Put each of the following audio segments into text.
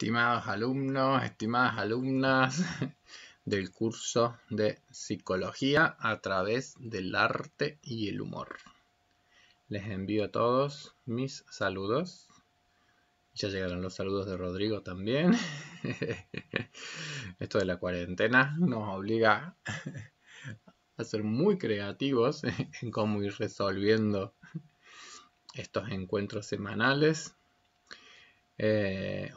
Estimados alumnos, estimadas alumnas del curso de Psicología a través del arte y el humor. Les envío a todos mis saludos. Ya llegaron los saludos de Rodrigo también. Esto de la cuarentena nos obliga a ser muy creativos en cómo ir resolviendo estos encuentros semanales.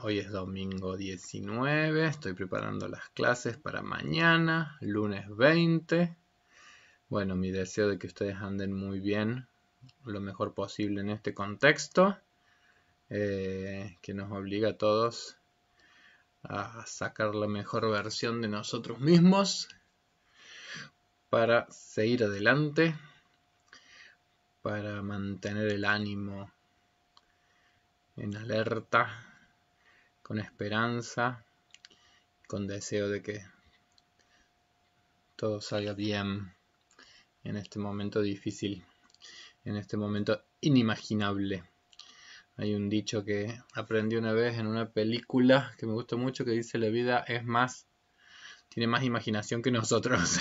Hoy es domingo 19, estoy preparando las clases para mañana, lunes 20. Bueno, mi deseo de que ustedes anden muy bien, lo mejor posible en este contexto, que nos obliga a todos a sacar la mejor versión de nosotros mismos para seguir adelante, para mantener el ánimo en alerta, con esperanza, con deseo de que todo salga bien en este momento difícil, en este momento inimaginable. Hay un dicho que aprendí una vez en una película que me gustó mucho que dice: la vida tiene más imaginación que nosotros.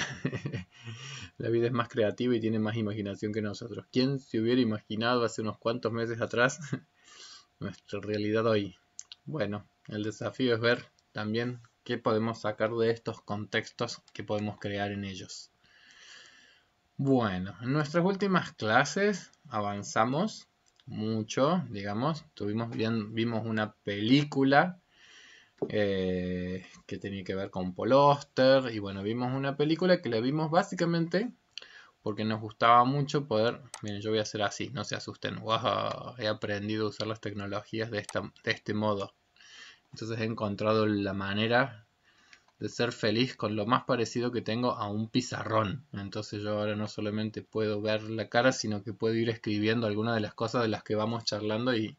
La vida es más creativa y tiene más imaginación que nosotros. ¿Quién se hubiera imaginado hace unos cuantos meses atrás nuestra realidad hoy? Bueno, el desafío es ver también qué podemos sacar de estos contextos, qué podemos crear en ellos. Bueno, en nuestras últimas clases avanzamos mucho, digamos. Vimos una película que tenía que ver con Paul Auster. Y bueno, vimos una película que la vimos básicamente porque nos gustaba mucho poder... Miren, yo voy a hacer así, no se asusten. Wow, he aprendido a usar las tecnologías de este modo. Entonces he encontrado la manera de ser feliz con lo más parecido que tengo a un pizarrón. Entonces yo ahora no solamente puedo ver la cara, sino que puedo ir escribiendo algunas de las cosas de las que vamos charlando y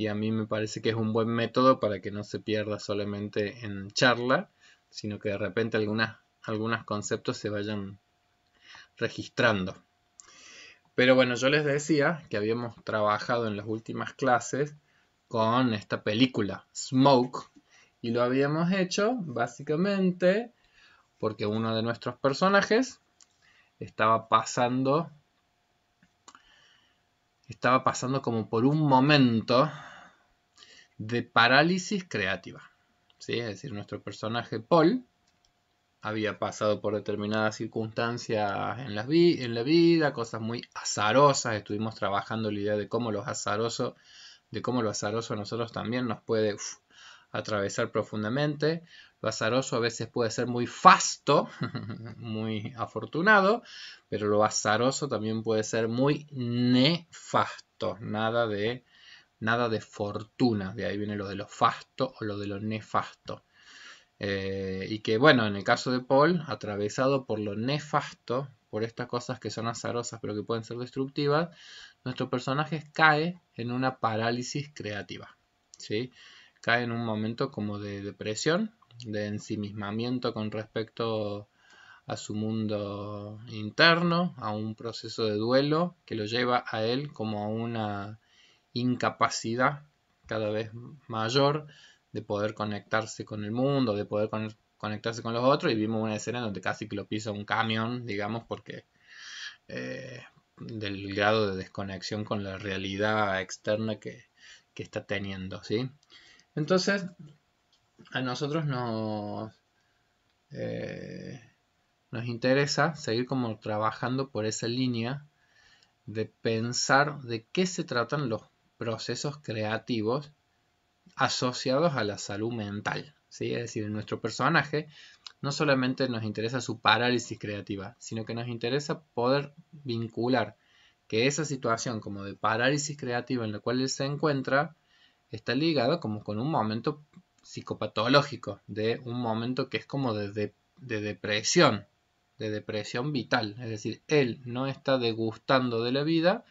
a mí me parece que es un buen método para que no se pierda solamente en charla, sino que de repente algunos conceptos se vayan registrando. Pero bueno, yo les decía que habíamos trabajado en las últimas clases con esta película, Smoke, y lo habíamos hecho básicamente porque uno de nuestros personajes estaba pasando como por un momento de parálisis creativa, ¿sí? Es decir, nuestro personaje Paul había pasado por determinadas circunstancias en la vida, cosas muy azarosas. Estuvimos trabajando la idea de cómo lo azaroso a nosotros también nos puede atravesar profundamente. Lo azaroso a veces puede ser muy fasto, muy afortunado, pero lo azaroso también puede ser muy nefasto. Nada de fortuna, de ahí viene lo de lo fasto o lo de lo nefasto. Y que bueno, en el caso de Paul, atravesado por lo nefasto, por estas cosas que son azarosas pero que pueden ser destructivas, nuestro personaje cae en una parálisis creativa, ¿sí? Cae en un momento como de depresión, de ensimismamiento con respecto a su mundo interno, a un proceso de duelo que lo lleva a él como a una incapacidad cada vez mayor de poder conectarse con el mundo, de poder conectarse con los otros. Y vimos una escena donde casi que lo pisa un camión, digamos, porque del grado de desconexión con la realidad externa que está teniendo, ¿sí? Entonces, a nosotros nos interesa seguir como trabajando por esa línea de pensar de qué se tratan los procesos creativos asociados a la salud mental, ¿sí? Es decir, en nuestro personaje no solamente nos interesa su parálisis creativa, sino que nos interesa poder vincular que esa situación como de parálisis creativa en la cual él se encuentra está ligado como con un momento psicopatológico, de un momento que es como de depresión vital. Es decir, él no está degustando de la vida,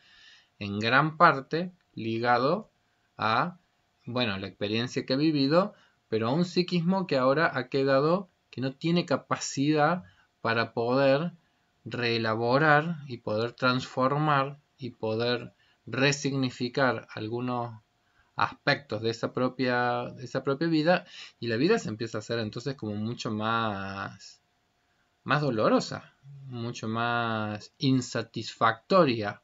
en gran parte ligado a, bueno, la experiencia que ha vivido, pero a un psiquismo que ahora ha quedado, que no tiene capacidad para poder reelaborar y poder transformar y poder resignificar aspectos de esa propia vida, y la vida se empieza a hacer entonces como mucho más dolorosa, mucho más insatisfactoria,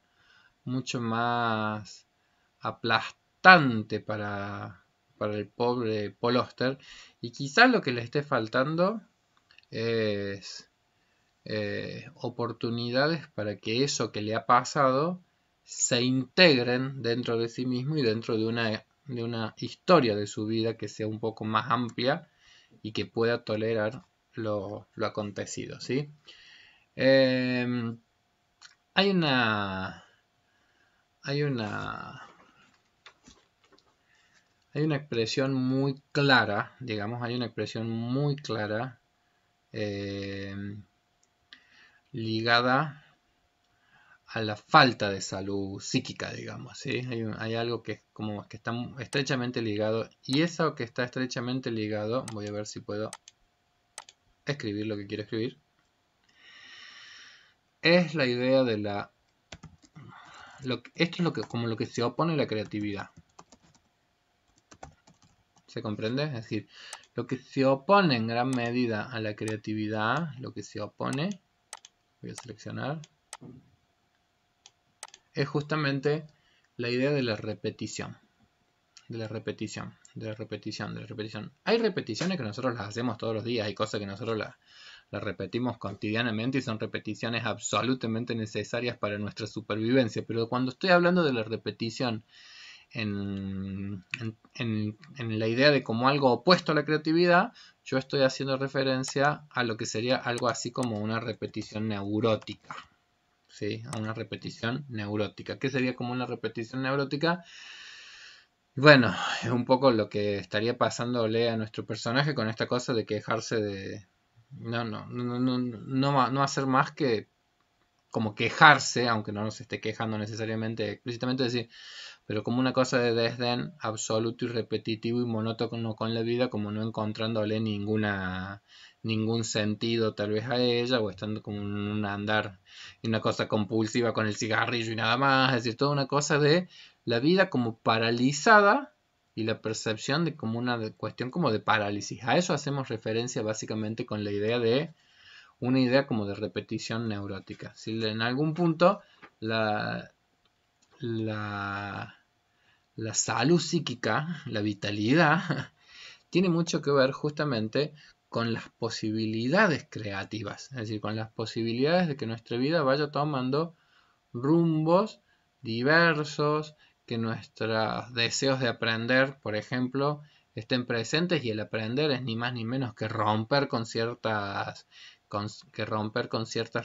mucho más aplastante para el pobre Paul Auster, y quizás lo que le esté faltando es oportunidades para que eso que le ha pasado se integren dentro de sí mismo y dentro de una historia de su vida que sea un poco más amplia y que pueda tolerar lo acontecido, ¿sí? Hay una expresión muy clara, digamos, ligada a la falta de salud psíquica, digamos, ¿sí? Hay algo que como que está estrechamente ligado, y eso que está estrechamente ligado, voy a ver si puedo escribir lo que quiero escribir, es la idea de esto es como lo que se opone a la creatividad. ¿Se comprende? Es decir, lo que se opone en gran medida a la creatividad, voy a seleccionar, es justamente la idea de la repetición. Hay repeticiones que nosotros las hacemos todos los días, hay cosas que nosotros las repetimos cotidianamente y son repeticiones absolutamente necesarias para nuestra supervivencia, pero cuando estoy hablando de la repetición en la idea de como algo opuesto a la creatividad, yo estoy haciendo referencia a lo que sería algo así como una repetición neurótica. ¿Sí? A una repetición neurótica. ¿Qué sería como una repetición neurótica? Bueno, es un poco lo que estaría pasándole a nuestro personaje con esta cosa de quejarse de... No hacer más que como quejarse, aunque no nos esté quejando necesariamente explícitamente, decir, pero como una cosa de desdén absoluto y repetitivo y monótono con la vida, como no encontrándole ningún sentido tal vez a ella, o estando como en un andar y una cosa compulsiva con el cigarrillo y nada más, es decir, toda una cosa de la vida como paralizada y la percepción de como una cuestión como de parálisis. A eso hacemos referencia básicamente con la idea de una idea como de repetición neurótica. Si en algún punto la salud psíquica, la vitalidad, tiene mucho que ver justamente con las posibilidades creativas, es decir, con las posibilidades de que nuestra vida vaya tomando rumbos diversos, que nuestros deseos de aprender, por ejemplo, estén presentes, y el aprender es ni más ni menos que romper con ciertas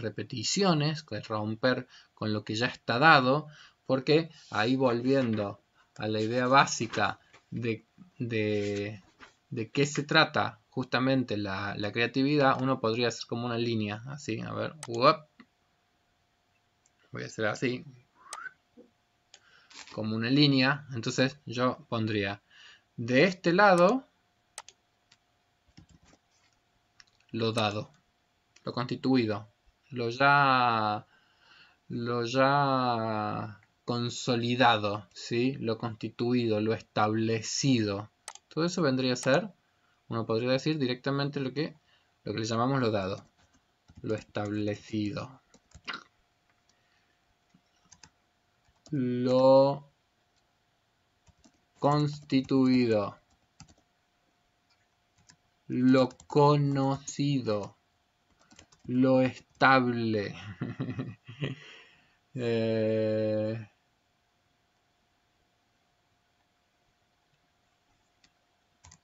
repeticiones, que romper con lo que ya está dado, porque ahí, volviendo a la idea básica de qué se trata justamente la creatividad, uno podría hacer como una línea, así, a ver, voy a hacer así, como una línea. Entonces yo pondría de este lado lo dado, lo constituido, lo ya consolidado, ¿sí? Lo constituido, lo establecido. Todo eso vendría a ser, uno podría decir directamente lo que le llamamos lo dado, lo establecido, lo constituido, lo conocido, lo estable,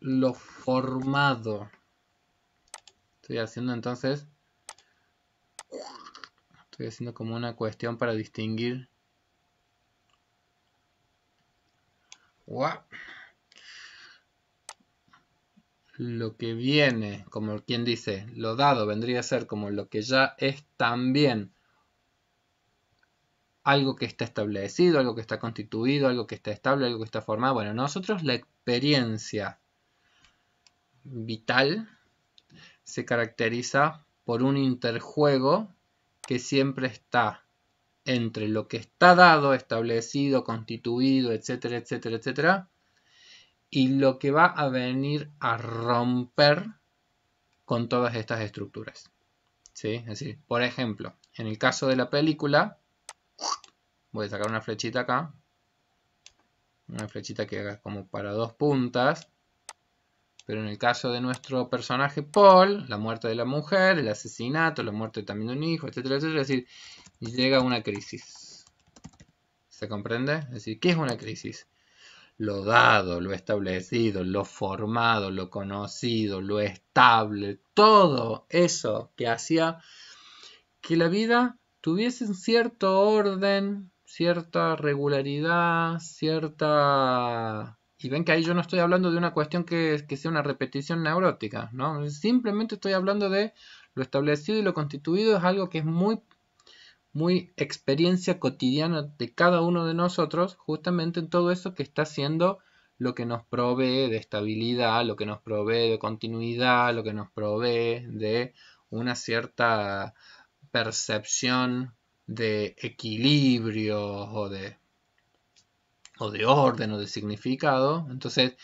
lo formado. Estoy haciendo entonces, como una cuestión para distinguir lo que viene, como quien dice, lo dado vendría a ser como lo que ya es también algo que está establecido, algo que está constituido, algo que está estable, algo que está formado. Bueno, nosotros la experiencia vital se caracteriza por un interjuego que siempre está entre lo que está dado, establecido, constituido, etcétera, etcétera, etcétera, y lo que va a venir a romper con todas estas estructuras. ¿Sí? Es decir, por ejemplo, en el caso de la película, voy a sacar una flechita acá, una flechita que haga como para dos puntas, pero en el caso de nuestro personaje Paul, la muerte de la mujer, el asesinato, la muerte también de un hijo, etcétera, etcétera, es decir, llega una crisis. ¿Se comprende? Es decir, ¿qué es una crisis? Lo dado, lo establecido, lo formado, lo conocido, lo estable, todo eso que hacía que la vida tuviese cierto orden, cierta regularidad, cierta... Y ven que ahí yo no estoy hablando de una cuestión que sea una repetición neurótica, ¿no? Simplemente estoy hablando de lo establecido y lo constituido, es algo que es muy experiencia cotidiana de cada uno de nosotros, justamente en todo eso que está haciendo lo que nos provee de estabilidad, lo que nos provee de continuidad, lo que nos provee de una cierta percepción de equilibrio o de orden o de significado. Entonces,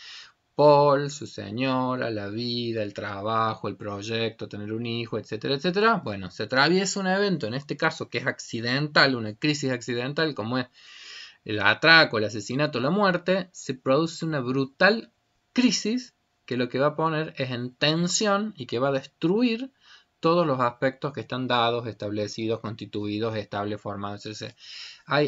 Paul, su señora, la vida, el trabajo, el proyecto, tener un hijo, etcétera, etcétera. Bueno, se atraviesa un evento, en este caso que es accidental, una crisis accidental, como es el atraco, el asesinato, la muerte, se produce una brutal crisis que lo que va a poner es en tensión y que va a destruir todos los aspectos que están dados, establecidos, constituidos, estables, formados, etc.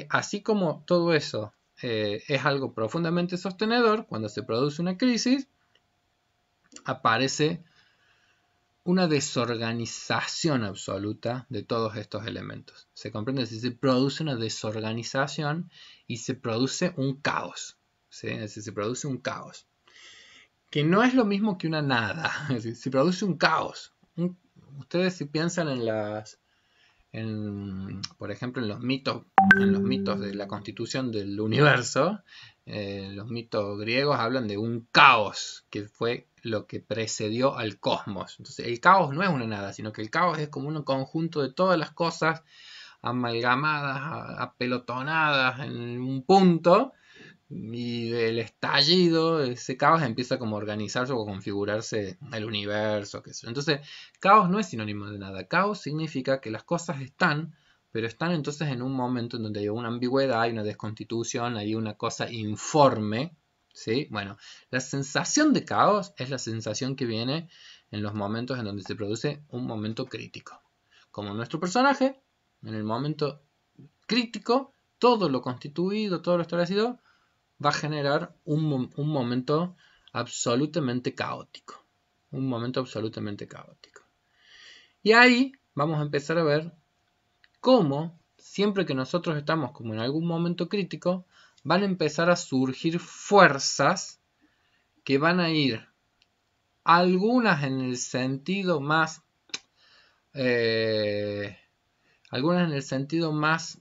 Así como todo eso es algo profundamente sostenedor, cuando se produce una crisis, aparece una desorganización absoluta de todos estos elementos. ¿Se comprende? Si se produce una desorganización y se produce un caos. ¿Sí? Es decir, se produce un caos. Que no es lo mismo que una nada. Es decir, se produce un caos. Ustedes si piensan en las... por ejemplo, en los mitos de la constitución del universo, los mitos griegos hablan de un caos, que fue lo que precedió al cosmos. Entonces, el caos no es una nada, sino que el caos es como un conjunto de todas las cosas amalgamadas, apelotonadas en un punto, y del estallido, ese caos empieza como a organizarse o a configurarse el universo. Entonces, caos no es sinónimo de nada. Caos significa que las cosas están, pero están entonces en un momento en donde hay una ambigüedad, hay una desconstitución, hay una cosa informe. ¿Sí? Bueno, la sensación de caos es la sensación que viene en los momentos en donde se produce un momento crítico. Como nuestro personaje, en el momento crítico, todo lo constituido, todo lo establecido, va a generar un momento absolutamente caótico. Un momento absolutamente caótico. Y ahí vamos a empezar a ver cómo, siempre que nosotros estamos como en algún momento crítico, van a empezar a surgir fuerzas que van a ir, algunas en el sentido más... algunas en el sentido más...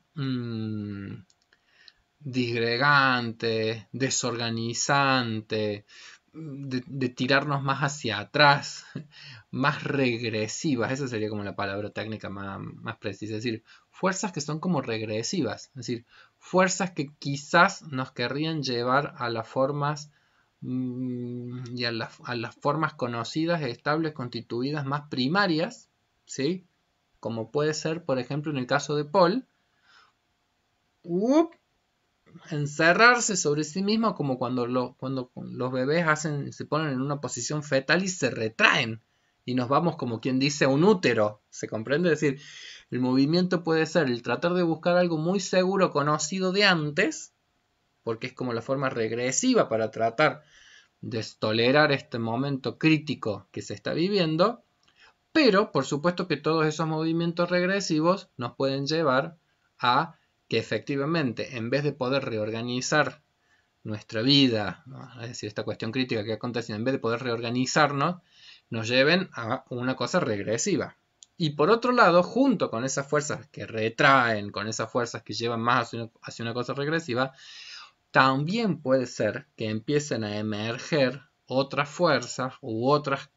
disgregante, desorganizante, de tirarnos más hacia atrás, más regresivas, esa sería como la palabra técnica más precisa, es decir, fuerzas que son como regresivas, es decir, fuerzas que quizás nos querrían llevar a las formas y a las formas conocidas, estables, constituidas, más primarias, ¿sí? Como puede ser, por ejemplo, en el caso de Paul, encerrarse sobre sí mismo, como cuando los bebés se ponen en una posición fetal y se retraen y nos vamos, como quien dice, a un útero. ¿Se comprende? Es decir, el movimiento puede ser el tratar de buscar algo muy seguro, conocido de antes, porque es como la forma regresiva para tratar de tolerar este momento crítico que se está viviendo, pero por supuesto que todos esos movimientos regresivos nos pueden llevar a que efectivamente, en vez de poder reorganizar nuestra vida, ¿no? Es decir, esta cuestión crítica que acontece, en vez de poder reorganizarnos, nos lleven a una cosa regresiva. Y por otro lado, junto con esas fuerzas que retraen, con esas fuerzas que llevan más hacia una cosa regresiva, también puede ser que empiecen a emerger otras fuerzas u otras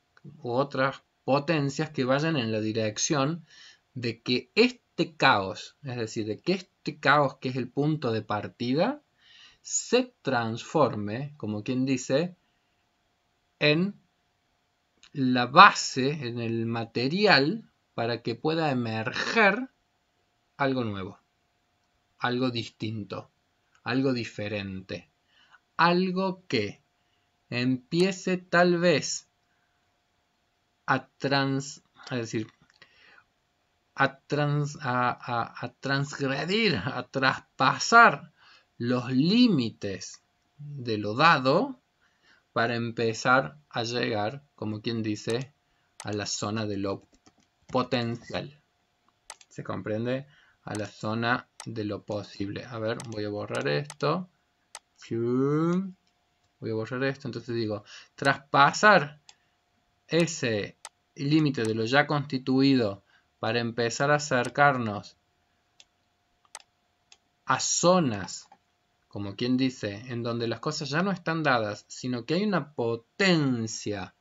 potencias que vayan en la dirección de que este caos, es decir, de que este caos que es el punto de partida, se transforme, como quien dice, en la base, en el material, para que pueda emerger algo nuevo, algo distinto, algo diferente, algo que empiece tal vez a transgredir, a traspasar los límites de lo dado para empezar a llegar, como quien dice, a la zona de lo potencial. ¿Se comprende? A la zona de lo posible. A ver, voy a borrar esto. Voy a borrar esto. Entonces digo, traspasar ese límite de lo ya constituido para empezar a acercarnos a zonas, como quien dice, en donde las cosas ya no están dadas, sino que hay una potencia,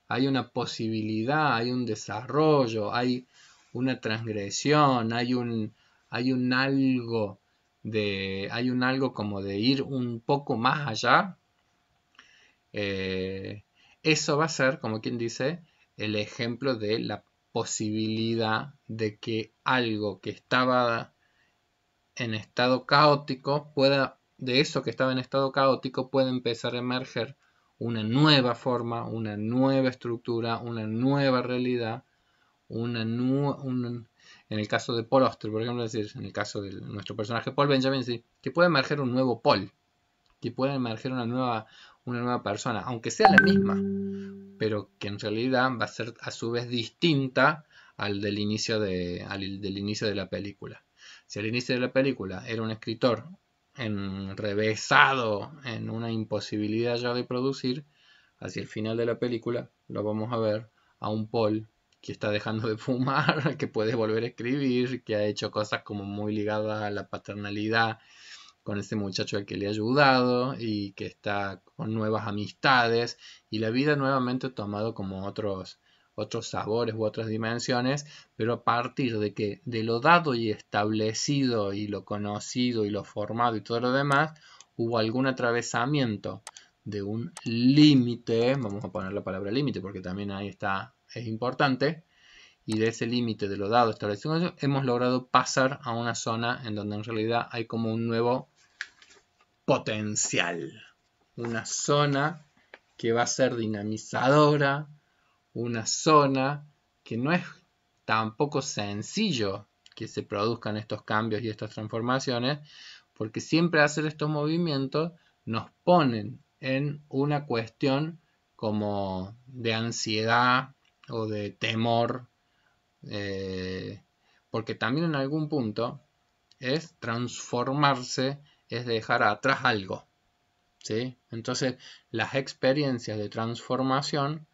hay una posibilidad, hay un desarrollo, hay una transgresión, hay un algo como de ir un poco más allá. Eso va a ser, como quien dice, el ejemplo de la posibilidad de que algo que estaba en estado caótico de eso que estaba en estado caótico puede empezar a emerger una nueva forma, una nueva estructura, una nueva realidad, en el caso de Paul Auster, por ejemplo, es decir, en el caso de nuestro personaje Paul Benjamin, que puede emerger un nuevo Paul, que puede emerger una nueva persona, aunque sea la misma, pero que en realidad va a ser a su vez distinta del inicio de la película. Si al inicio de la película era un escritor enrevesado en una imposibilidad ya de producir, hacia el final de la película lo vamos a ver a un Paul que está dejando de fumar, que puede volver a escribir, que ha hecho cosas como muy ligadas a la paternalidad con ese muchacho al que le ha ayudado y que está con nuevas amistades y la vida nuevamente ha tomado como otros sabores u otras dimensiones, pero a partir de que de lo dado y establecido y lo conocido y lo formado y todo lo demás, hubo algún atravesamiento de un límite, vamos a poner la palabra límite porque también ahí está, es importante, y de ese límite de lo dado establecido hemos logrado pasar a una zona en donde en realidad hay como un nuevo potencial, una zona que va a ser dinamizadora, una zona que no es tampoco sencillo que se produzcan estos cambios y estas transformaciones, porque siempre hacer estos movimientos nos ponen en una cuestión como de ansiedad o de temor, porque también en algún punto es transformarse, es dejar atrás algo, ¿sí? Entonces las experiencias de transformación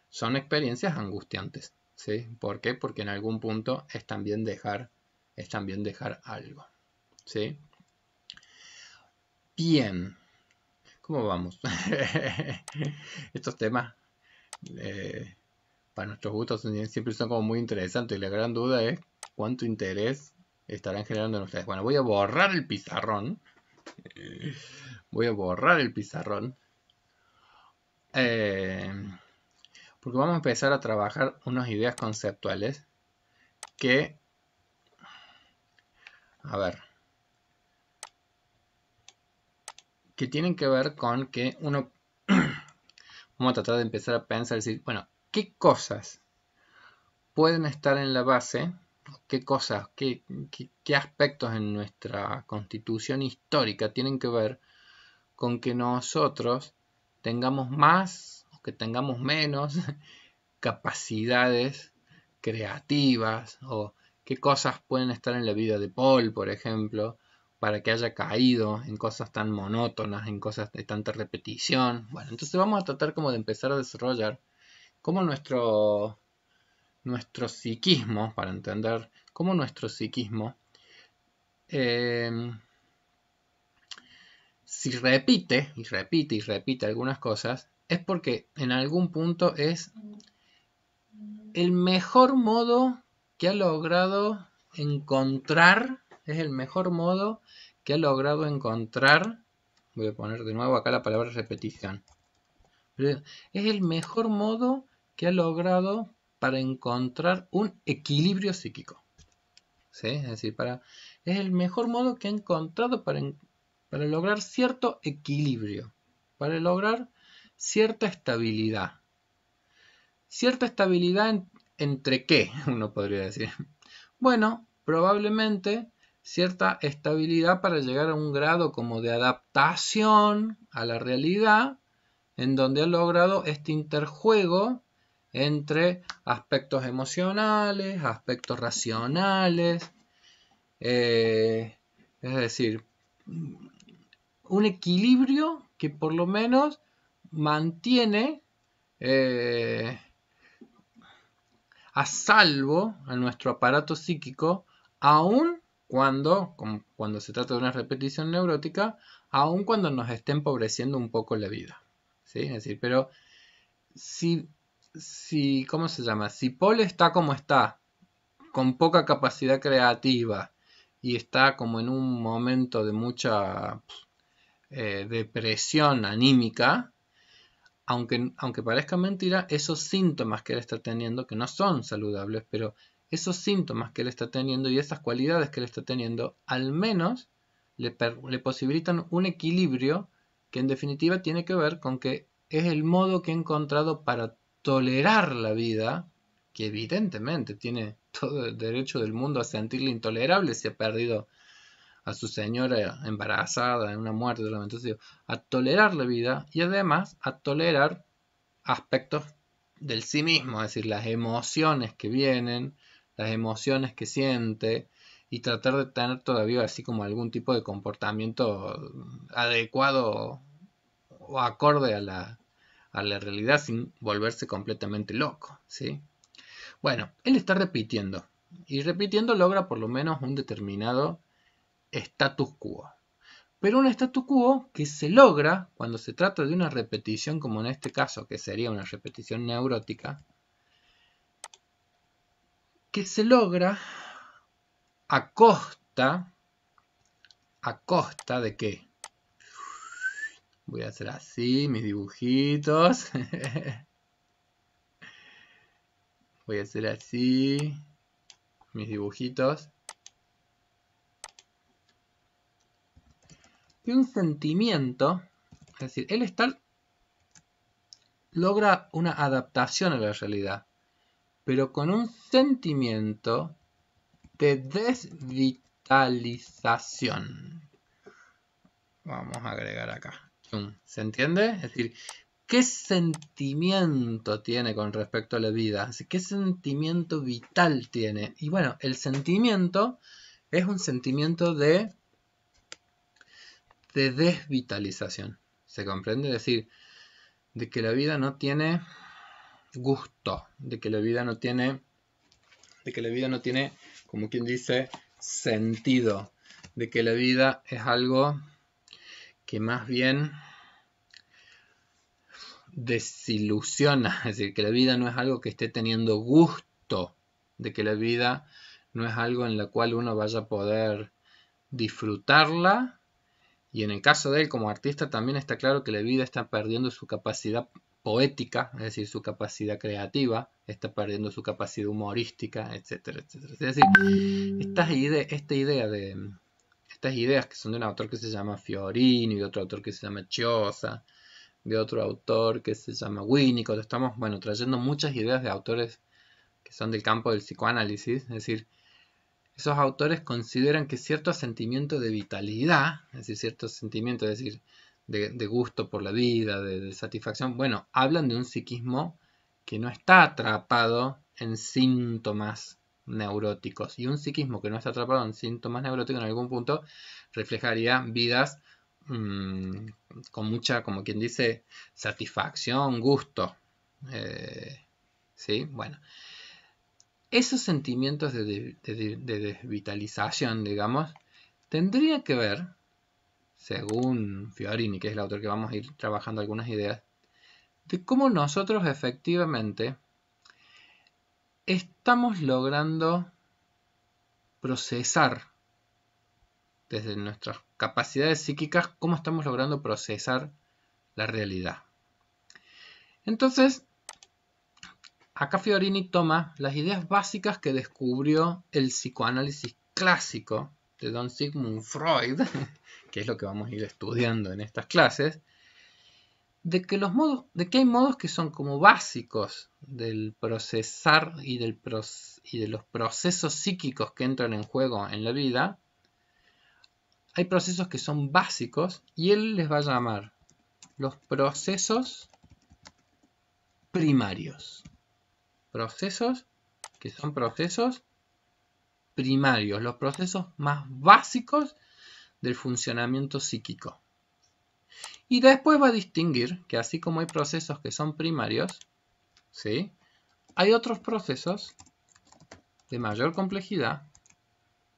son experiencias angustiantes, ¿sí? ¿Por qué? Porque en algún punto es también dejar algo, ¿sí? Bien, ¿cómo vamos? Estos temas para nuestros gustos siempre son como muy interesantes y la gran duda es cuánto interés estarán generando en ustedes. Bueno, voy a borrar el pizarrón. Porque vamos a empezar a trabajar unas ideas conceptuales que, a ver, que tienen que ver con que uno, vamos a tratar de empezar a pensar, decir, bueno, ¿qué cosas pueden estar en la base? ¿Qué cosas, qué aspectos en nuestra constitución histórica tienen que ver con que nosotros tengamos más o que tengamos menos capacidades creativas o qué cosas pueden estar en la vida de Paul, por ejemplo, para que haya caído en cosas tan monótonas, en cosas de tanta repetición? Bueno, entonces vamos a tratar como de empezar a desarrollar cómo nuestro psiquismo, para entender cómo nuestro psiquismo, si repite y repite y repite algunas cosas, es porque en algún punto es el mejor modo que ha logrado encontrar, voy a poner de nuevo acá la palabra repetición, Pero es el mejor modo que ha logrado para encontrar un equilibrio psíquico. ¿Sí? Es decir, es el mejor modo que ha encontrado para lograr cierto equilibrio, para lograr cierta estabilidad. ¿Cierta estabilidad entre qué? Uno podría decir. Bueno, probablemente cierta estabilidad para llegar a un grado como de adaptación a la realidad, en donde ha logrado este interjuego entre aspectos emocionales, aspectos racionales, es decir, un equilibrio que por lo menos mantiene a salvo a nuestro aparato psíquico, aun cuando se trata de una repetición neurótica, aun cuando nos esté empobreciendo un poco la vida. ¿Sí? Es decir, pero ¿cómo se llama? Si Paul está como está, con poca capacidad creativa, y está como en un momento de mucha depresión anímica, aunque parezca mentira, esos síntomas que él está teniendo, que no son saludables, pero esos síntomas que él está teniendo y esas cualidades que él está teniendo, al menos le posibilitan un equilibrio que en definitiva tiene que ver con que es el modo que ha encontrado para tolerar la vida, que evidentemente tiene todo el derecho del mundo a sentirle intolerable si ha perdido a su señora embarazada en una muerte. Entonces, a tolerar la vida y además a tolerar aspectos del sí mismo, es decir, las emociones que vienen, las emociones que siente, y tratar de tener todavía así como algún tipo de comportamiento adecuado o acorde a la realidad sin volverse completamente loco, ¿sí? Bueno, él está repitiendo, y repitiendo logra por lo menos un determinado status quo. Pero un status quo que se logra cuando se trata de una repetición, como en este caso, que sería una repetición neurótica, que se logra a costa de qué. Voy a hacer así mis dibujitos. Voy a hacer así mis dibujitos. Y un sentimiento, es decir, él logra una adaptación a la realidad, pero con un sentimiento de desvitalización. Vamos a agregar acá. ¿Se entiende? Es decir, ¿qué sentimiento tiene con respecto a la vida? ¿Qué sentimiento vital tiene? Y bueno, el sentimiento es un sentimiento de desvitalización. ¿Se comprende? Es decir, de que la vida no tiene gusto, de que la vida no tiene, como quien dice, sentido, de que la vida es algo que más bien desilusiona, es decir, que la vida no es algo que esté teniendo gusto, de que la vida no es algo en la cual uno vaya a poder disfrutarla, y en el caso de él como artista también está claro que la vida está perdiendo su capacidad poética, es decir, su capacidad creativa, está perdiendo su capacidad humorística, etcétera, etcétera. Es decir, estas ideas que son de un autor que se llama Fiorini, de otro autor que se llama Chiosa, de otro autor que se llama Winnicott. Estamos, trayendo muchas ideas de autores que son del campo del psicoanálisis. Es decir, esos autores consideran que cierto sentimiento de vitalidad, es decir, cierto sentimiento, es decir, de gusto por la vida, de satisfacción, hablan de un psiquismo que no está atrapado en síntomas neuróticos. Y un psiquismo que no está atrapado en síntomas neuróticos en algún punto reflejaría vidas con mucha, como quien dice, satisfacción, gusto. ¿Sí? Bueno. Esos sentimientos de desvitalización, digamos, tendría que ver, según Fiorini, que es el autor que vamos a ir trabajando algunas ideas, de cómo nosotros efectivamente estamos logrando procesar desde nuestras capacidades psíquicas, cómo estamos logrando procesar la realidad. Entonces, acá Fiorini toma las ideas básicas que descubrió el psicoanálisis clásico de Don Sigmund Freud, que es lo que vamos a ir estudiando en estas clases, de que hay modos que son como básicos del procesar y de los procesos psíquicos que entran en juego en la vida. Hay procesos que son básicos y él les va a llamar los procesos primarios. Procesos que son procesos primarios, los procesos más básicos del funcionamiento psíquico. Y después va a distinguir que así como hay procesos que son primarios, ¿sí?, hay otros procesos de mayor complejidad,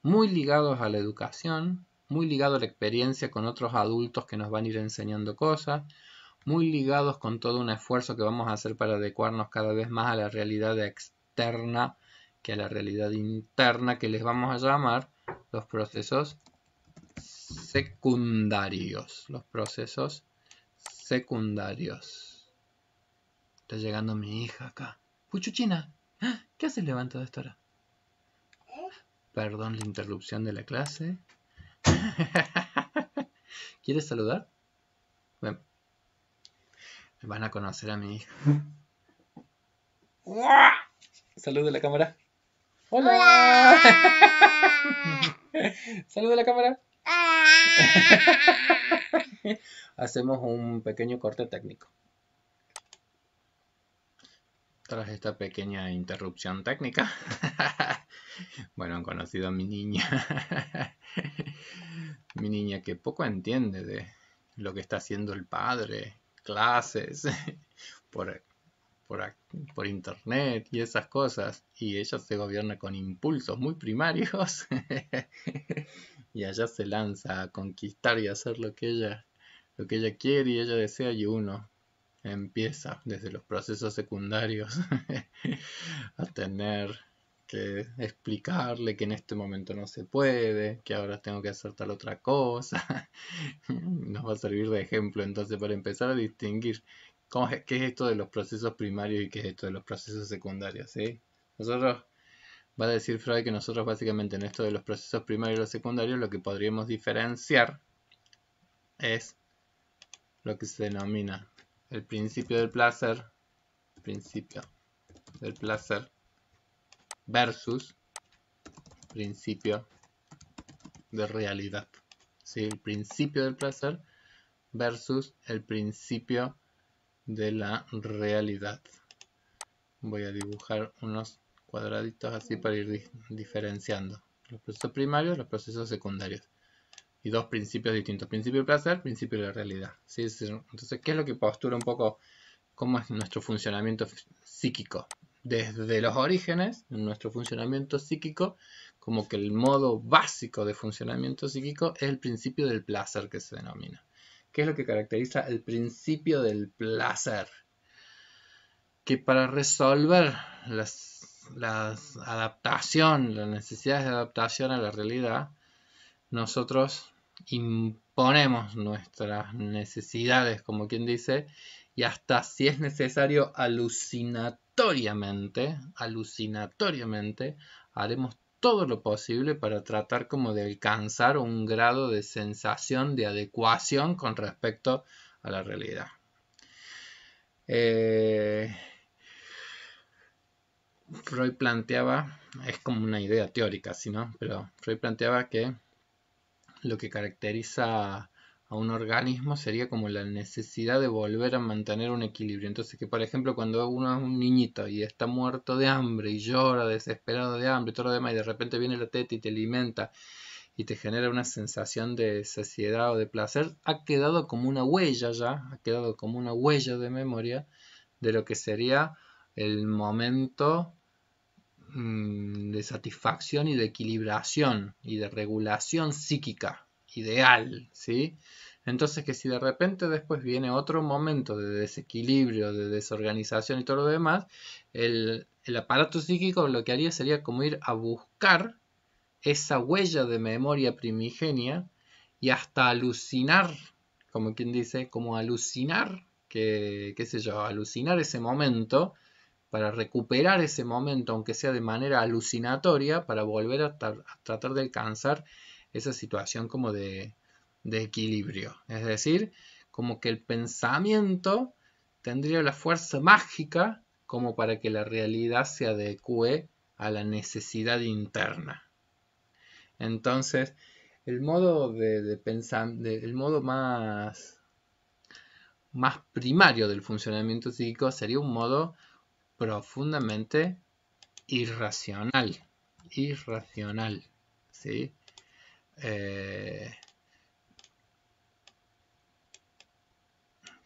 muy ligados a la educación, muy ligados a la experiencia con otros adultos que nos van a ir enseñando cosas, muy ligados con todo un esfuerzo que vamos a hacer para adecuarnos cada vez más a la realidad externa que a la realidad interna, que les vamos a llamar los procesos secundarios. Los procesos secundarios. Está llegando mi hija acá. Puchuchina, ¿qué haces levantado a esta hora? Perdón la interrupción de la clase. ¿Quieres saludar? Bueno, van a conocer a mi hija. Saluda a la cámara. ¡Hola! Saluda a la cámara. Hacemos un pequeño corte técnico. Tras esta pequeña interrupción técnica, bueno, han conocido a mi niña. Mi niña que poco entiende de lo que está haciendo el padre, clases, por internet y esas cosas. Y ella se gobierna con impulsos muy primarios. Y allá se lanza a conquistar y hacer lo que ella quiere y ella desea, y uno empieza desde los procesos secundarios a tener que explicarle que en este momento no se puede, que ahora tengo que hacer tal otra cosa. Nos va a servir de ejemplo entonces para empezar a distinguir qué es esto de los procesos primarios y qué es esto de los procesos secundarios, ¿sí? Va a decir Freud que nosotros básicamente en esto de los procesos primarios y los secundarios lo que podríamos diferenciar es lo que se denomina el principio del placer versus principio de realidad. ¿Sí? El principio del placer versus el principio de la realidad. Voy a dibujar unos cuadraditos así para ir diferenciando los procesos primarios, los procesos secundarios. Y dos principios distintos: principio del placer, principio de la realidad. ¿Sí? Entonces, ¿qué es lo que postula un poco cómo es nuestro funcionamiento psíquico? Desde los orígenes, en nuestro funcionamiento psíquico, como que el modo básico de funcionamiento psíquico es el principio del placer, que se denomina. ¿Qué es lo que caracteriza el principio del placer? Que para resolver las necesidades de adaptación a la realidad, nosotros imponemos nuestras necesidades, como quien dice, y hasta, si es necesario, alucinatoriamente, haremos todo lo posible para tratar como de alcanzar un grado de sensación de adecuación con respecto a la realidad. Freud planteaba, es como una idea teórica, ¿sí, no? Pero Freud planteaba que lo que caracteriza a un organismo sería como la necesidad de volver a mantener un equilibrio. Entonces, que por ejemplo, cuando uno es un niñito y está muerto de hambre y llora desesperado de hambre y todo lo demás, y de repente viene la teta y te alimenta y te genera una sensación de saciedad o de placer, ha quedado como una huella de memoria de lo que sería el momento de satisfacción y de equilibración y de regulación psíquica ideal, ¿sí? Entonces, que si de repente después viene otro momento de desequilibrio, de desorganización y todo lo demás, el aparato psíquico lo que haría sería como ir a buscar esa huella de memoria primigenia y hasta alucinar, como quien dice, como alucinar que, qué sé yo, alucinar ese momento, para recuperar ese momento, aunque sea de manera alucinatoria, para volver a tratar de alcanzar esa situación como de equilibrio. Es decir, como que el pensamiento tendría la fuerza mágica como para que la realidad se adecue a la necesidad interna. Entonces, el modo de pensar, el modo más primario del funcionamiento psíquico sería un modo profundamente irracional. Irracional, ¿sí?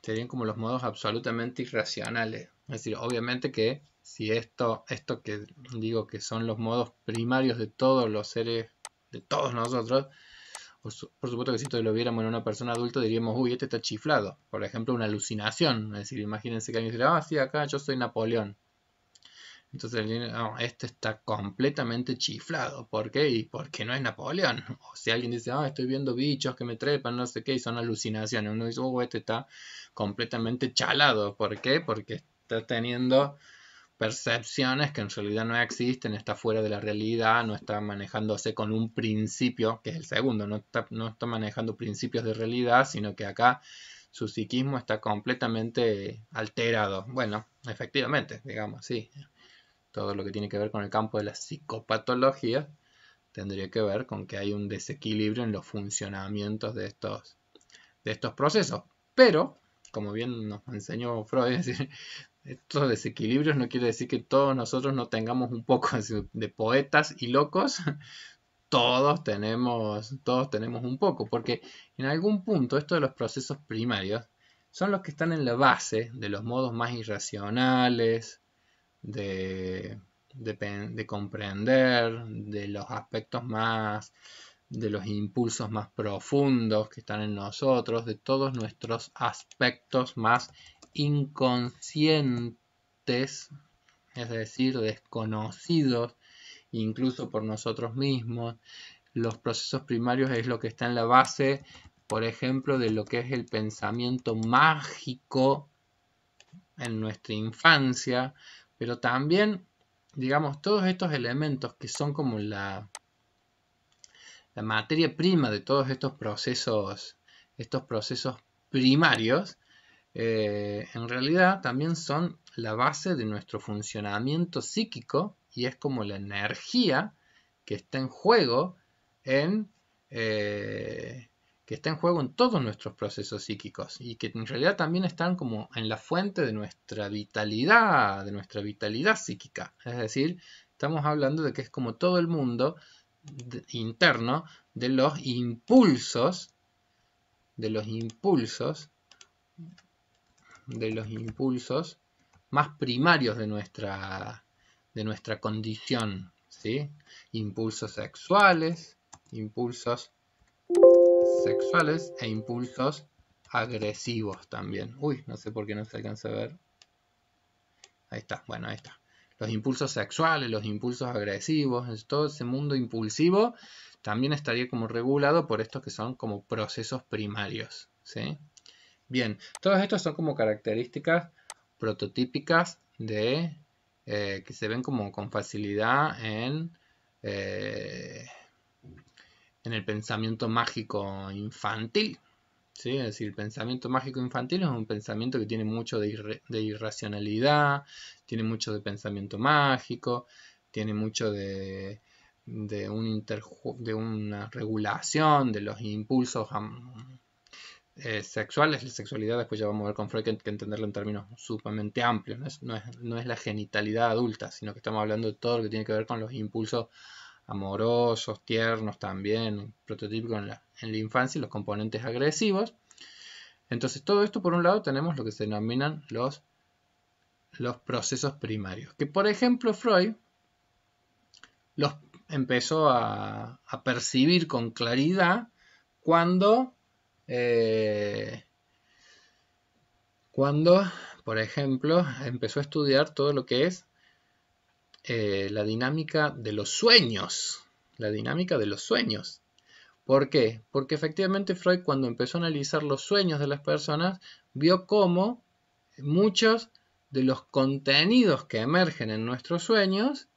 Serían como los modos absolutamente irracionales. Es decir, obviamente que si esto que digo que son los modos primarios de todos los seres, de todos nosotros, por supuesto que si esto lo viéramos en una persona adulta diríamos, uy, este está chiflado. Por ejemplo, una alucinación. Es decir, imagínense que alguien dice, ah, sí, acá yo soy Napoleón. Entonces, no, este está completamente chiflado. ¿Por qué? Y porque no es Napoleón. O si alguien dice, ah, estoy viendo bichos que me trepan, no sé qué, y son alucinaciones. Uno dice, este está completamente chalado. ¿Por qué? Porque está teniendo percepciones que en realidad no existen, está fuera de la realidad, no está manejándose con un principio, que es el segundo, no está manejando principios de realidad, sino que acá su psiquismo está completamente alterado. Bueno, efectivamente, digamos, sí. Todo lo que tiene que ver con el campo de la psicopatología tendría que ver con que hay un desequilibrio en los funcionamientos de estos procesos. Pero, como bien nos enseñó Freud, es decir, estos desequilibrios no quiere decir que todos nosotros no tengamos un poco de poetas y locos. Todos tenemos un poco, porque en algún punto esto de los procesos primarios son los que están en la base de los modos más irracionales, de comprender, de los aspectos más, de los impulsos más profundos que están en nosotros, de todos nuestros aspectos más inconscientes, es decir, desconocidos incluso por nosotros mismos. Los procesos primarios es lo que está en la base, por ejemplo, de lo que es el pensamiento mágico en nuestra infancia, pero también, digamos, todos estos elementos que son como la materia prima de todos estos procesos primarios, en realidad también son la base de nuestro funcionamiento psíquico y es como la energía que está en juego en todos nuestros procesos psíquicos y que en realidad también están como en la fuente de nuestra vitalidad psíquica. Es decir, estamos hablando de que es como todo el mundo interno de los impulsos más primarios de nuestra condición, ¿sí? Impulsos sexuales e impulsos agresivos también. Uy, no sé por qué no se alcanza a ver. Ahí está, bueno, ahí está. Los impulsos sexuales, los impulsos agresivos, todo ese mundo impulsivo también estaría como regulado por estos que son como procesos primarios, ¿sí? Bien, todos estos son como características prototípicas de que se ven como con facilidad en el pensamiento mágico infantil, ¿sí? Es decir, el pensamiento mágico infantil es un pensamiento que tiene mucho de irracionalidad, tiene mucho de pensamiento mágico, tiene mucho de una regulación de los impulsos sexuales. La sexualidad después ya vamos a ver con Freud que entenderlo en términos sumamente amplios. No es la genitalidad adulta, sino que estamos hablando de todo lo que tiene que ver con los impulsos amorosos, tiernos también, prototípicos en la infancia y los componentes agresivos. Entonces todo esto por un lado tenemos lo que se denominan los procesos primarios, que por ejemplo Freud los empezó a percibir con claridad cuando, por ejemplo, empezó a estudiar todo lo que es la dinámica de los sueños. ¿Por qué? Porque efectivamente Freud, cuando empezó a analizar los sueños de las personas, vio cómo muchos de los contenidos que emergen en nuestros sueños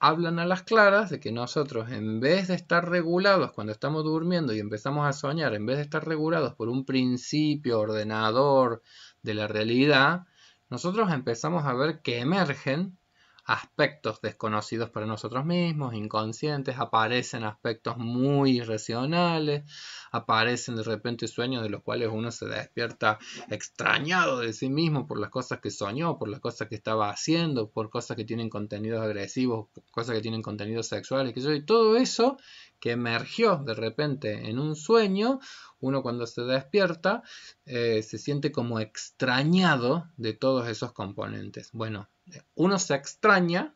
hablan a las claras de que nosotros, en vez de estar regulados cuando estamos durmiendo y empezamos a soñar, en vez de estar regulados por un principio ordenador de la realidad, nosotros empezamos a ver que emergen aspectos desconocidos para nosotros mismos, inconscientes, aparecen aspectos muy irracionales, aparecen de repente sueños de los cuales uno se despierta extrañado de sí mismo por las cosas que soñó, por las cosas que estaba haciendo, por cosas que tienen contenidos agresivos, cosas que tienen contenidos sexuales, y todo eso que emergió de repente en un sueño, uno cuando se despierta se siente como extrañado de todos esos componentes. Bueno, uno se extraña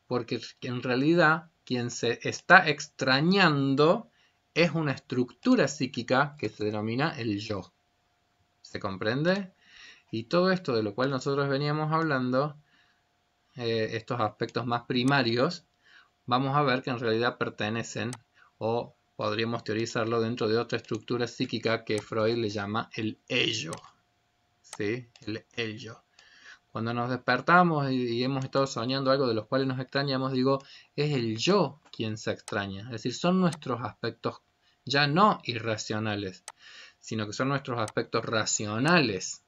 porque en realidad quien se está extrañando es una estructura psíquica que se denomina el yo. ¿Se comprende? Y todo esto de lo cual nosotros veníamos hablando, estos aspectos más primarios, vamos a ver que en realidad pertenecen, o podríamos teorizarlo dentro de otra estructura psíquica que Freud le llama el ello. ¿Sí? El ello. Cuando nos despertamos y hemos estado soñando algo de los cuales nos extrañamos, digo, es el yo quien se extraña. Es decir, son nuestros aspectos ya no irracionales, sino que son nuestros aspectos racionales.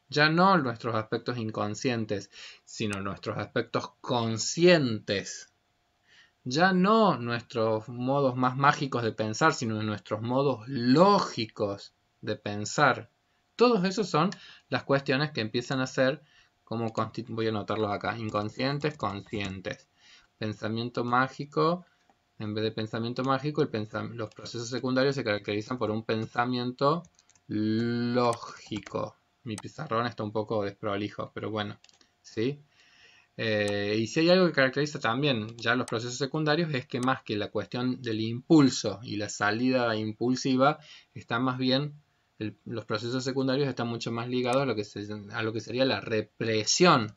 Ya no nuestros aspectos inconscientes, sino nuestros aspectos conscientes. Ya no nuestros modos más mágicos de pensar, sino nuestros modos lógicos de pensar. Todos esos son las cuestiones que empiezan a ser, como voy a anotarlos acá, inconscientes, conscientes. Pensamiento mágico, en vez de pensamiento mágico, los procesos secundarios se caracterizan por un pensamiento lógico. Mi pizarrón está un poco desprolijo, pero bueno, ¿sí? Y si hay algo que caracteriza también ya los procesos secundarios es que más que la cuestión del impulso y la salida impulsiva, está más bien, los procesos secundarios están mucho más ligados a lo que sería la represión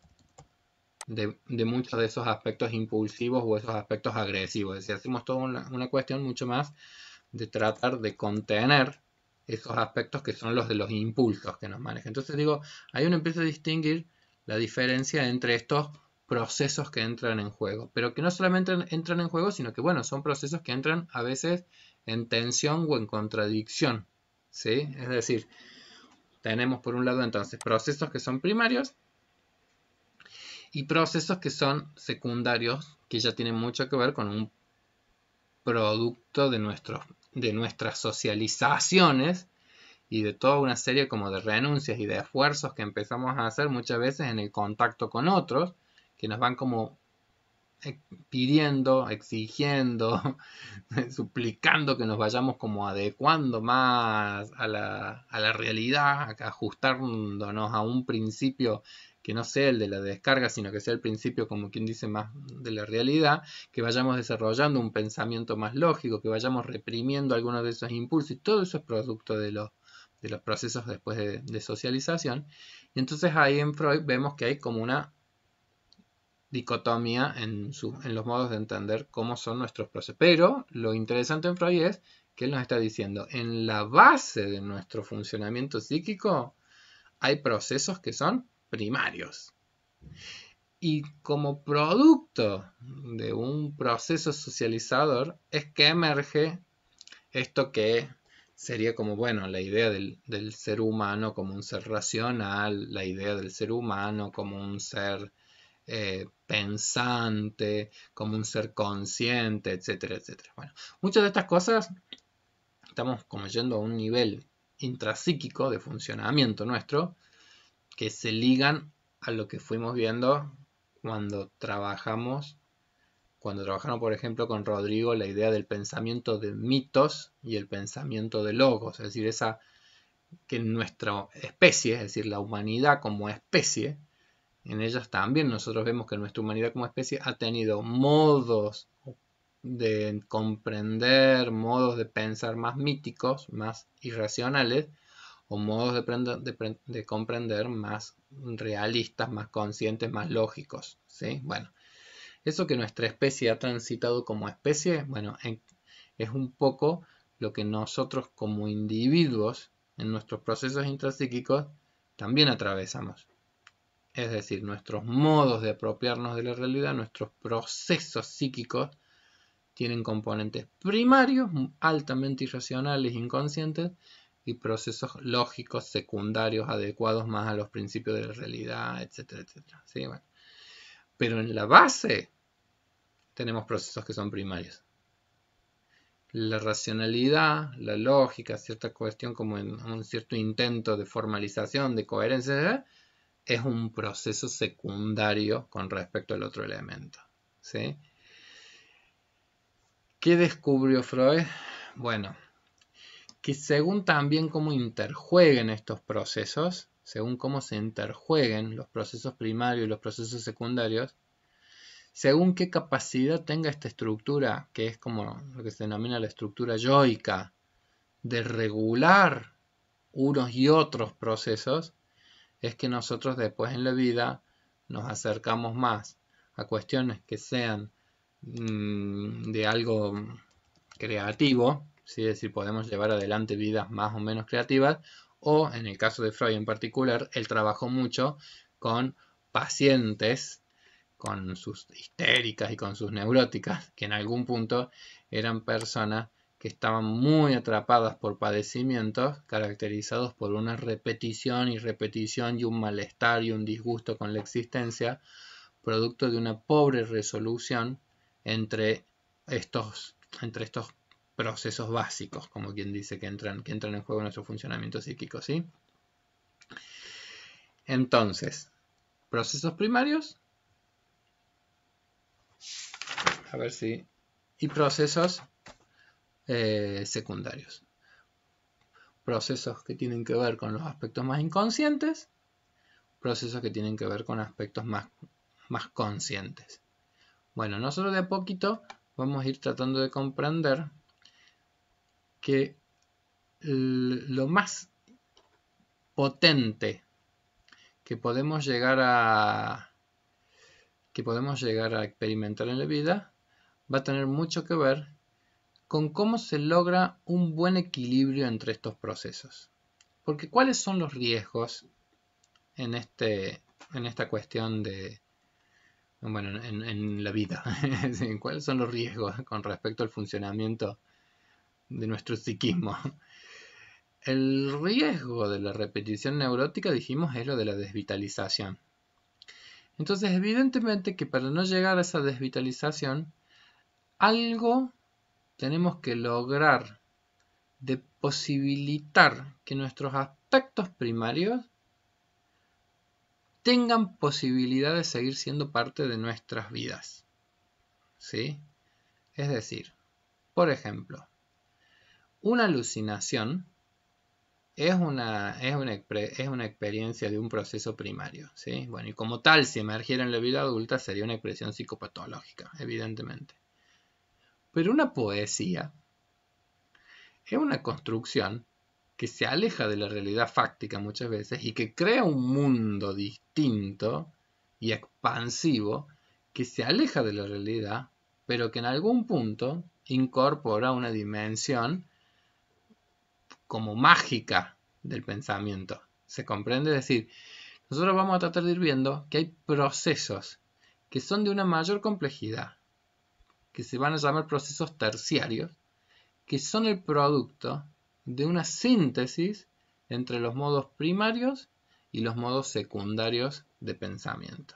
de muchos de esos aspectos impulsivos o esos aspectos agresivos. Es decir, hacemos toda una cuestión mucho más de tratar de contener esos aspectos que son los de los impulsos que nos manejan. Entonces digo, ahí uno empieza a distinguir la diferencia entre estos procesos que entran en juego, pero que no solamente entran en juego, sino que bueno, son procesos que entran a veces en tensión o en contradicción, ¿sí? Es decir, tenemos por un lado entonces procesos que son primarios y procesos que son secundarios, que ya tienen mucho que ver con un producto de nuestras socializaciones y de toda una serie como de renuncias y de esfuerzos que empezamos a hacer muchas veces en el contacto con otros, que nos van como pidiendo, exigiendo, suplicando que nos vayamos como adecuando más a la realidad, ajustándonos a un principio que no sea el de la descarga, sino que sea el principio, como quien dice, más de la realidad, que vayamos desarrollando un pensamiento más lógico, que vayamos reprimiendo algunos de esos impulsos, y todo eso es producto de los procesos después de socialización. Y entonces ahí en Freud vemos que hay como una dicotomía en los modos de entender cómo son nuestros procesos. Pero lo interesante en Freud es que él nos está diciendo, en la base de nuestro funcionamiento psíquico hay procesos que son primarios. Y como producto de un proceso socializador es que emerge esto que sería como, bueno, la idea del ser humano como un ser racional, la idea del ser humano como un ser pensante, como un ser consciente, etcétera, etcétera. Bueno, muchas de estas cosas estamos como yendo a un nivel intrapsíquico de funcionamiento nuestro que se ligan a lo que fuimos viendo cuando trabajaron por ejemplo con Rodrigo la idea del pensamiento de mitos y el pensamiento de logos, es decir, esa que en nuestra especie, es decir, la humanidad como especie, en ellas también nosotros vemos que nuestra humanidad como especie ha tenido modos de comprender, modos de pensar más míticos, más irracionales, o modos de comprender más realistas, más conscientes, más lógicos, ¿sí? Bueno, eso que nuestra especie ha transitado como especie, bueno, es un poco lo que nosotros como individuos en nuestros procesos intrapsíquicos también atravesamos. Es decir, nuestros modos de apropiarnos de la realidad, nuestros procesos psíquicos, tienen componentes primarios, altamente irracionales, inconscientes, y procesos lógicos secundarios adecuados más a los principios de la realidad, etcétera, etcétera. ¿Sí? Bueno. Pero en la base tenemos procesos que son primarios. La racionalidad, la lógica, cierta cuestión como en un cierto intento de formalización, de coherencia, es un proceso secundario con respecto al otro elemento. ¿Sí? ¿Qué descubrió Freud? Bueno, que según también cómo interjueguen estos procesos, según cómo se interjueguen los procesos primarios y los procesos secundarios, según qué capacidad tenga esta estructura, que es como lo que se denomina la estructura yoica, de regular unos y otros procesos, es que nosotros después en la vida nos acercamos más a cuestiones que sean de algo creativo, ¿sí? Es decir, podemos llevar adelante vidas más o menos creativas, o en el caso de Freud en particular, él trabajó mucho con pacientes, con sus histéricas y con sus neuróticas, que en algún punto eran personas que estaban muy atrapadas por padecimientos caracterizados por una repetición y repetición y un malestar y un disgusto con la existencia, producto de una pobre resolución entre estos procesos básicos, como quien dice, que entran en juego en nuestro funcionamiento psíquico, ¿sí? Entonces, procesos primarios, a ver si, y procesos secundarios. Procesos que tienen que ver con los aspectos más inconscientes, procesos que tienen que ver con aspectos más conscientes. Bueno, nosotros de a poquito vamos a ir tratando de comprender que lo más potente que podemos llegar a experimentar en la vida va a tener mucho que ver con cómo se logra un buen equilibrio entre estos procesos. Porque ¿cuáles son los riesgos en esta cuestión de, bueno, en la vida? ¿Cuáles son los riesgos con respecto al funcionamiento de nuestro psiquismo? El riesgo de la repetición neurótica, dijimos, es lo de la desvitalización. Entonces, evidentemente que para no llegar a esa desvitalización, algo tenemos que lograr de posibilitar que nuestros aspectos primarios tengan posibilidad de seguir siendo parte de nuestras vidas. ¿Sí? Es decir, por ejemplo, una alucinación es una experiencia de un proceso primario, ¿sí? Bueno, y como tal, si emergiera en la vida adulta, sería una expresión psicopatológica, evidentemente. Pero una poesía es una construcción que se aleja de la realidad fáctica muchas veces y que crea un mundo distinto y expansivo que se aleja de la realidad, pero que en algún punto incorpora una dimensión como mágica del pensamiento. ¿Se comprende? Es decir, nosotros vamos a tratar de ir viendo que hay procesos que son de una mayor complejidad, que se van a llamar procesos terciarios, que son el producto de una síntesis entre los modos primarios y los modos secundarios de pensamiento.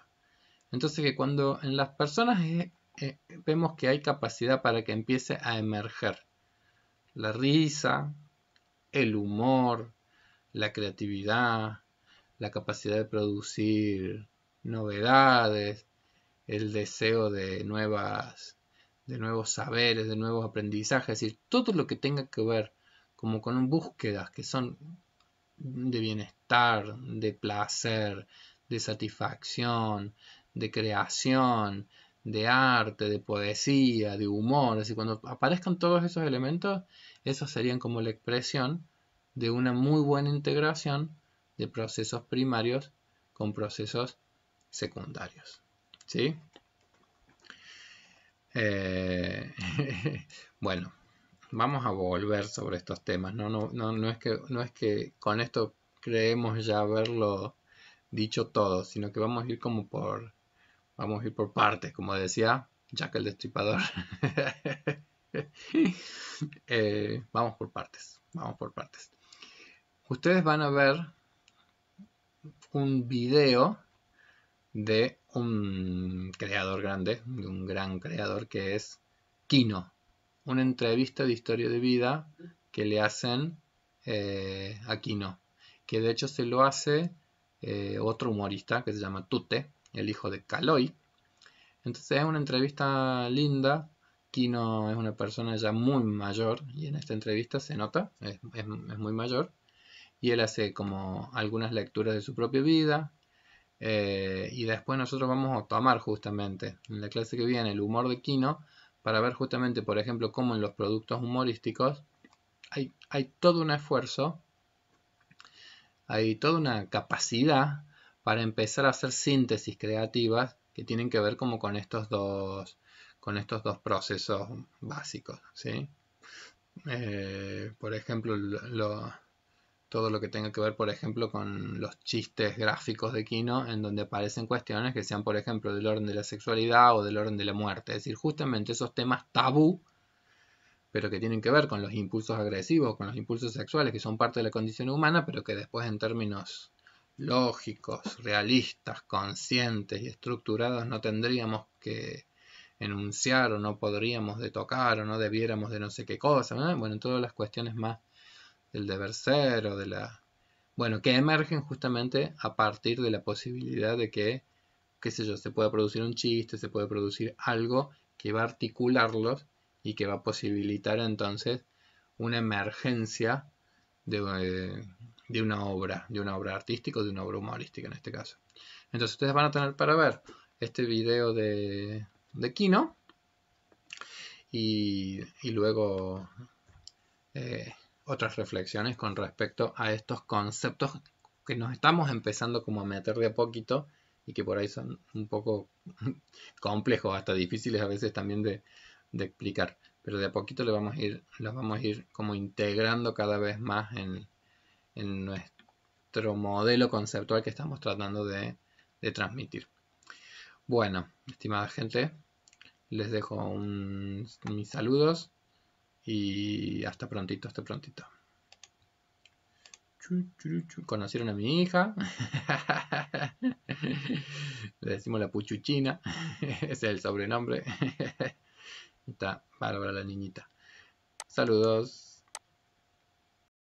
Entonces que cuando en las personas vemos que hay capacidad para que empiece a emerger la risa, el humor, la creatividad, la capacidad de producir novedades, el deseo de nuevos saberes, de nuevos aprendizajes, es decir, todo lo que tenga que ver como con búsquedas que son de bienestar, de placer, de satisfacción, de creación, de arte, de poesía, de humor. Es decir, cuando aparezcan todos esos elementos, esos serían como la expresión de una muy buena integración de procesos primarios con procesos secundarios. ¿Sí? Bueno, vamos a volver sobre estos temas. No es que con esto creemos ya haberlo dicho todo, sino que vamos a ir por partes, como decía Jack el Destripador. Vamos por partes, vamos por partes. Ustedes van a ver un video de un creador grande, de un gran creador que es Kino. Una entrevista de historia de vida que le hacen a Kino. Que de hecho se lo hace otro humorista que se llama Tute, el hijo de Caloi. Entonces es una entrevista linda. Kino es una persona ya muy mayor y en esta entrevista se nota, es muy mayor. Y él hace como algunas lecturas de su propia vida. Y después nosotros vamos a tomar justamente en la clase que viene el humor de Kino para ver justamente, por ejemplo, cómo en los productos humorísticos hay todo un esfuerzo, hay toda una capacidad para empezar a hacer síntesis creativas que tienen que ver como con estos dos procesos básicos, ¿sí? Por ejemplo, todo lo que tenga que ver, por ejemplo, con los chistes gráficos de Kino, en donde aparecen cuestiones que sean, por ejemplo, del orden de la sexualidad o del orden de la muerte. Es decir, justamente esos temas tabú, pero que tienen que ver con los impulsos agresivos, con los impulsos sexuales, que son parte de la condición humana, pero que después en términos lógicos, realistas, conscientes y estructurados no tendríamos que enunciar o no podríamos de tocar o no debiéramos de no sé qué cosa, ¿no? Bueno, todas las cuestiones más del deber ser o de la... Bueno, que emergen justamente a partir de la posibilidad de que, qué sé yo, se pueda producir un chiste, se puede producir algo que va a articularlos y que va a posibilitar entonces una emergencia de una obra artística o de una obra humorística en este caso. Entonces ustedes van a tener para ver este video de Kino y luego otras reflexiones con respecto a estos conceptos que nos estamos empezando como a meter de a poquito y que por ahí son un poco complejos, hasta difíciles a veces también de explicar. Pero de a poquito los vamos a ir como integrando cada vez más en nuestro modelo conceptual que estamos tratando de transmitir. Bueno, estimada gente, les dejo mis saludos y hasta prontito, hasta prontito. ¿Conocieron a mi hija? Le decimos la Puchuchina. Ese es el sobrenombre. Está bárbara la niñita. Saludos.